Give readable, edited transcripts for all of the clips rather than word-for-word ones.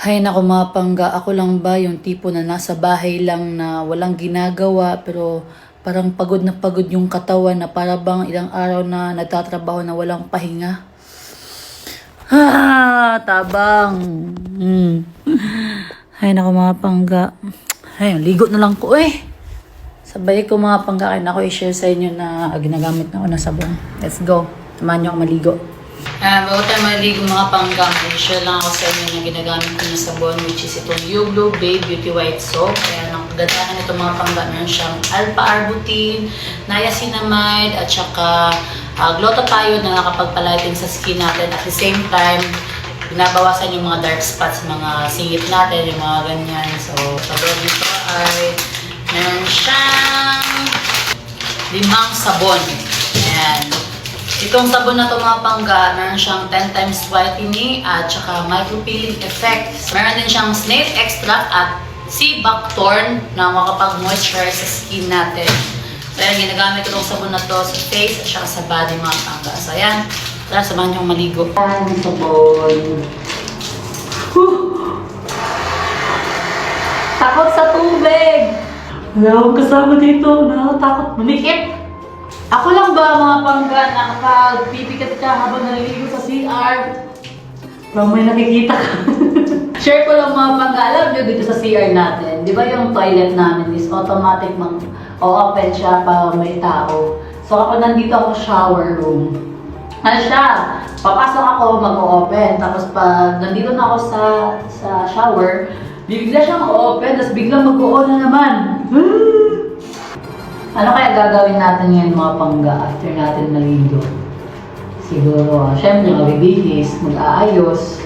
Hay naku mga pangga, ako lang ba yung tipo na nasa bahay lang na walang ginagawa pero parang pagod na pagod yung katawan na para bang ilang araw na nagtatrabaho na walang pahinga. Tabang. Hay naku mga pangga. Ay, ligo na lang ko Sabay ko mga pangga, kaya ako i-share sa inyo na ginagamit na ako ng sabon. Let's go. Samahan niyo ako maligo. Bago tayo maligo mga pangga, i-share lang ako sa inyo na ginagamit ko ng sabon, which is itong Yuglo Babe Beauty White Soap. Kaya ang kagandahan nito mga pangga, meron siyang alpha-arbutin, niacinamide, at saka glutathione na nakapagpalighting sa skin natin. At the same time, binabawasan yung mga dark spots, mga singit natin, yung mga ganyan. So, sa loob nito ay meron siyang 5 sabon. Ayan. Itong sabon na ito mga pangga, meron siyang 10 times whitening at saka micropeeling effect. Meron din siyang snail extract at sea buckthorn na makapag-moisturize sa skin natin. So ayan, ginagamit ko itong sabon na ito sa face at saka sa body mga pangga. So ayan, tara samahan niyong maligo. Ayan, sabon. Takot sa tubig! Wala akong kasama dito, nakakatakot, manikip! Ako lang ba mga pangga nakapagpipikat ka habang naliligo sa CR? Parang may nakikita ka. Share ko lang mga pangga, alam nyo dito sa CR natin, di ba yung toilet namin is automatic open siya pa may tao. So ako nandito ako shower room. Ano siya? Papasok ako, mag-open. Tapos pag nandito na ako sa shower, bigla siyang open, tapos biglang mag-on na naman. Ano kaya gagawin natin ngayon mga pangga after natin maligo? Siguro, syempre magbibihis, mag-aayos.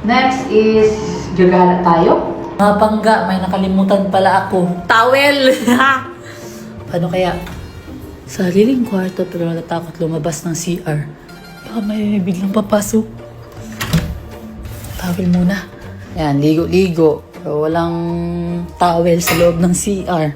Next is, gagala tayo. Mga pangga, may nakalimutan pala ako. Towel! Paano kaya? Sariling kwarto pero natatakot lumabas ng CR. Baka may biglang papasok. Towel muna. Yan, ligo-ligo. Pero walang towel sa loob ng CR.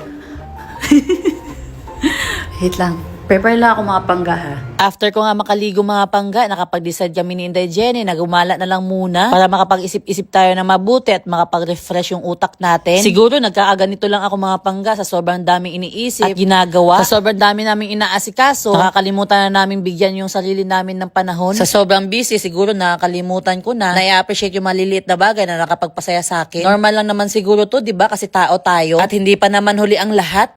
Wait lang. Prepare lang ako mga pangga ha. After ko nga makaligo mga pangga, nakapag-decide kami ni Inday Jenny na gumala na lang muna para makapag-isip-isip tayo na mabuti at makapag-refresh yung utak natin. Siguro nagkakaganito lang ako mga pangga sa sobrang daming iniisip at ginagawa. Sa sobrang dami naming inaasikaso, nakakalimutan na namin bigyan yung sarili namin ng panahon. Sa sobrang busy, siguro nakakalimutan ko na i-appreciate yung maliliit na bagay na nakapagpasaya sa akin. Normal lang naman siguro to, di ba? Kasi tao tayo at hindi pa naman huli ang lahat.